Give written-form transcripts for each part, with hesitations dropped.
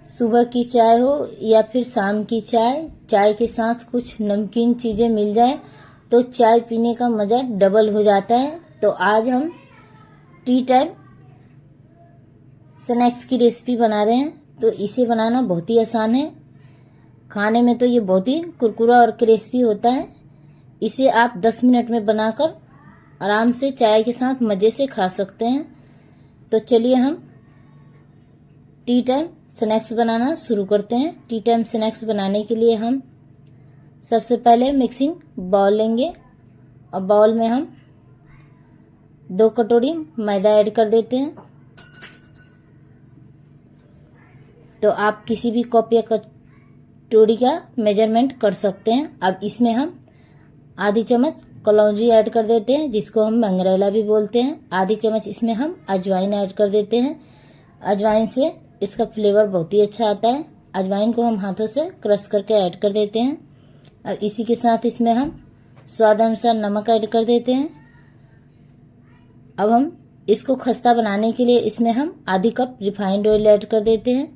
सुबह की चाय हो या फिर शाम की चाय, चाय के साथ कुछ नमकीन चीजें मिल जाए तो चाय पीने का मजा डबल हो जाता है। तो आज हम टी टाइम स्नैक्स की रेसिपी बना रहे हैं। तो इसे बनाना बहुत ही आसान है। खाने में तो ये बहुत ही कुरकुरा और क्रिस्पी होता है। इसे आप 10 मिनट में बनाकर आराम से चाय के साथ मजे से खा सकते हैं। तो चलिए हम टी टाइम स्नैक्स बनाना शुरू करते हैं। टी टाइम स्नैक्स बनाने के लिए हम सबसे पहले मिक्सिंग बाउल लेंगे और बाउल में हम 2 कटोरी मैदा ऐड कर देते हैं। तो आप किसी भी कप या कटोरी का मेजरमेंट कर सकते हैं। अब इसमें हम आधी चम्मच कलौंजी ऐड कर देते हैं, जिसको हम मंगरेला भी बोलते हैं। आधी चम्मच इसमें हम अजवाइन ऐड कर देते हैं। अजवाइन से इसका फ्लेवर बहुत ही अच्छा आता है। अजवाइन को हम हाथों से क्रश करके ऐड कर देते हैं। अब इसी के साथ इसमें हम स्वाद अनुसार नमक ऐड कर देते हैं। अब हम इसको खस्ता बनाने के लिए इसमें हम आधी कप रिफाइंड ऑयल ऐड कर देते हैं।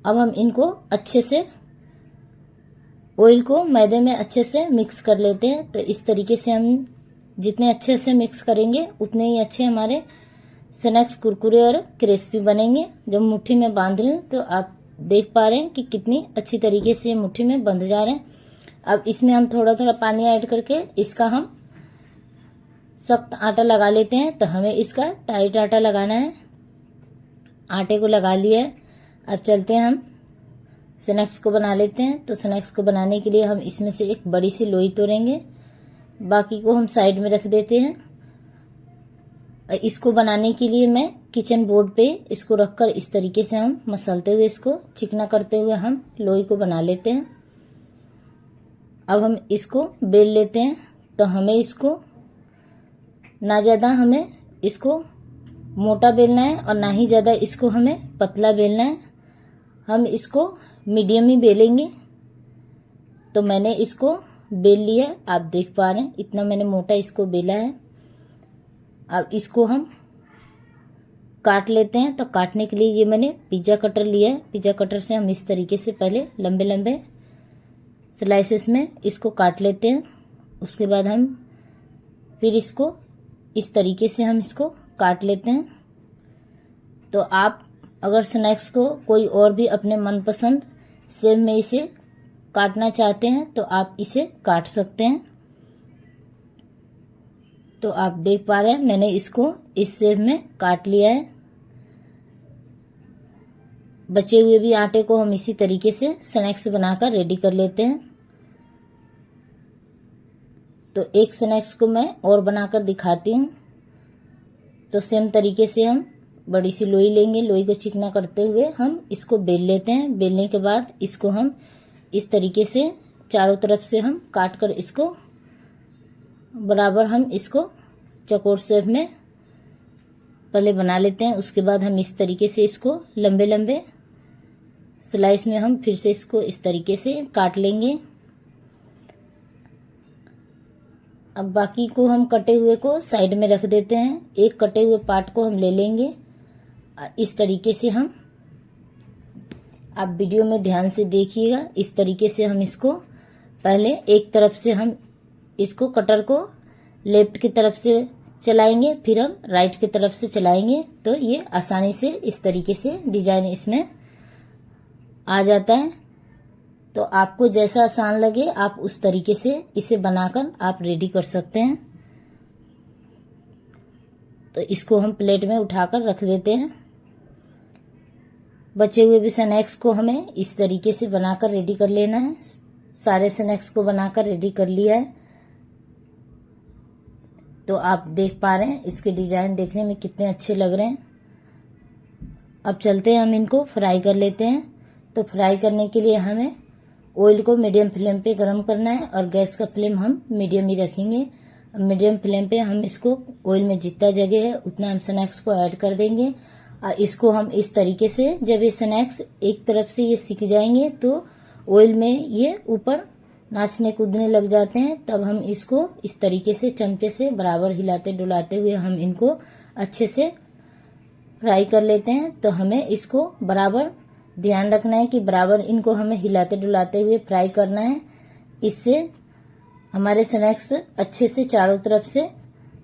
अब हम इनको अच्छे से ऑयल को मैदे में अच्छे से मिक्स कर लेते हैं। तो इस तरीके से हम जितने अच्छे से मिक्स करेंगे उतने ही अच्छे हमारे स्नैक्स कुरकुरे और क्रिस्पी बनेंगे। जब मुट्ठी में बांध लें तो आप देख पा रहे हैं कि कितनी अच्छी तरीके से मुट्ठी में बंध जा रहे हैं। अब इसमें हम थोड़ा थोड़ा पानी ऐड करके इसका हम सख्त आटा लगा लेते हैं। तो हमें इसका टाइट आटा लगाना है। आटे को लगा लिया है। अब चलते हैं हम स्नैक्स को बना लेते हैं। तो स्नैक्स को बनाने के लिए हम इसमें से एक बड़ी सी लोई तोड़ेंगे, बाकी को हम साइड में रख देते हैं। इसको बनाने के लिए मैं किचन बोर्ड पे इसको रखकर इस तरीके से हम मसलते हुए इसको चिकना करते हुए हम लोई को बना लेते हैं। अब हम इसको बेल लेते हैं। तो हमें इसको ना ज़्यादा हमें इसको मोटा बेलना है और ना ही ज़्यादा इसको हमें पतला बेलना है। हम इसको मीडियम ही बेलेंगे। तो मैंने इसको बेल लिया, आप देख पा रहे हैं इतना मैंने मोटा इसको बेला है। अब इसको हम काट लेते हैं। तो काटने के लिए ये मैंने पिज्जा कटर लिया है। पिज्जा कटर से हम इस तरीके से पहले लंबे लंबे स्लाइसेस में इसको काट लेते हैं। उसके बाद हम फिर इसको इस तरीके से हम इसको काट लेते हैं। तो आप अगर स्नैक्स को कोई और भी अपने मनपसंद शेप में इसे काटना चाहते हैं तो आप इसे काट सकते हैं। तो आप देख पा रहे हैं मैंने इसको इस शेप में काट लिया है। बचे हुए भी आटे को हम इसी तरीके से स्नैक्स बनाकर रेडी कर लेते हैं। तो एक स्नैक्स को मैं और बनाकर दिखाती हूँ। तो सेम तरीके से हम बड़ी सी लोई लेंगे। लोई को चिकना करते हुए हम इसको बेल लेते हैं। बेलने के बाद इसको हम इस तरीके से चारों तरफ से हम काट कर इसको बराबर हम इसको चौकोर शेप में पहले बना लेते हैं। उसके बाद हम इस तरीके से इसको लंबे लंबे स्लाइस में हम फिर से इसको इस तरीके से काट लेंगे। अब बाकी को हम कटे हुए को साइड में रख देते हैं। एक कटे हुए पार्ट को हम ले लेंगे। इस तरीके से हम, आप वीडियो में ध्यान से देखिएगा, इस तरीके से हम इसको पहले एक तरफ से हम इसको कटर को लेफ्ट की तरफ से चलाएंगे, फिर हम राइट की तरफ से चलाएंगे। तो ये आसानी से इस तरीके से डिजाइन इसमें आ जाता है। तो आपको जैसा आसान लगे आप उस तरीके से इसे बनाकर आप रेडी कर सकते हैं। तो इसको हम प्लेट में उठाकर रख देते हैं। बचे हुए भी स्नैक्स को हमें इस तरीके से बनाकर रेडी कर लेना है। सारे स्नैक्स को बनाकर रेडी कर लिया है। तो आप देख पा रहे हैं इसके डिजाइन देखने में कितने अच्छे लग रहे हैं। अब चलते हैं हम इनको फ्राई कर लेते हैं। तो फ्राई करने के लिए हमें ऑयल को मीडियम फ्लेम पे गरम करना है और गैस का फ्लेम हम मीडियम ही रखेंगे। मीडियम फ्लेम पे हम इसको ऑयल में जितना जगह है उतना हम स्नैक्स को ऐड कर देंगे। और इसको हम इस तरीके से, जब ये स्नैक्स एक तरफ से ये सिक जाएंगे तो ऑयल में ये ऊपर नाचने कूदने लग जाते हैं। तब हम इसको इस तरीके से चमचे से बराबर हिलाते डुलाते हुए हम इनको अच्छे से फ्राई कर लेते हैं। तो हमें इसको बराबर ध्यान रखना है कि बराबर इनको हमें हिलाते डुलाते हुए फ्राई करना है। इससे हमारे स्नैक्स अच्छे से चारों तरफ से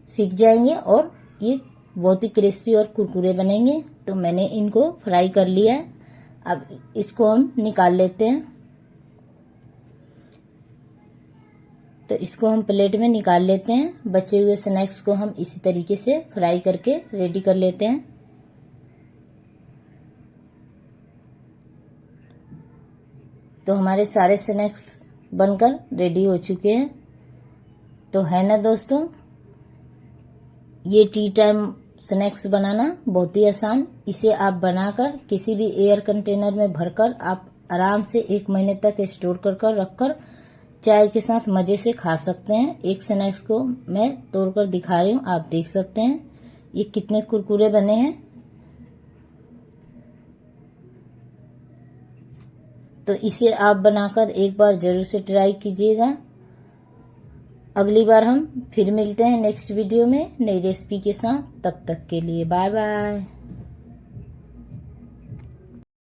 सीख जाएंगे और ये बहुत ही क्रिस्पी और कुरकुरे बनेंगे। तो मैंने इनको फ्राई कर लिया है। अब इसको हम निकाल लेते हैं। तो इसको हम प्लेट में निकाल लेते हैं। बचे हुए स्नैक्स को हम इसी तरीके से फ्राई करके रेडी कर लेते हैं। तो हमारे सारे स्नैक्स बनकर रेडी हो चुके हैं। तो है ना दोस्तों, ये टी टाइम स्नैक्स बनाना बहुत ही आसान। इसे आप बनाकर किसी भी एयर कंटेनर में भरकर आप आराम से 1 महीने तक स्टोर कर रखकर चाय के साथ मजे से खा सकते हैं। एक स्नैक्स को मैं तोड़कर दिखा रही हूँ, आप देख सकते हैं ये कितने कुरकुरे बने हैं। तो इसे आप बनाकर एक बार जरूर से ट्राई कीजिएगा। अगली बार हम फिर मिलते हैं नेक्स्ट वीडियो में नई रेसिपी के साथ। तब तक के लिए बाय बाय।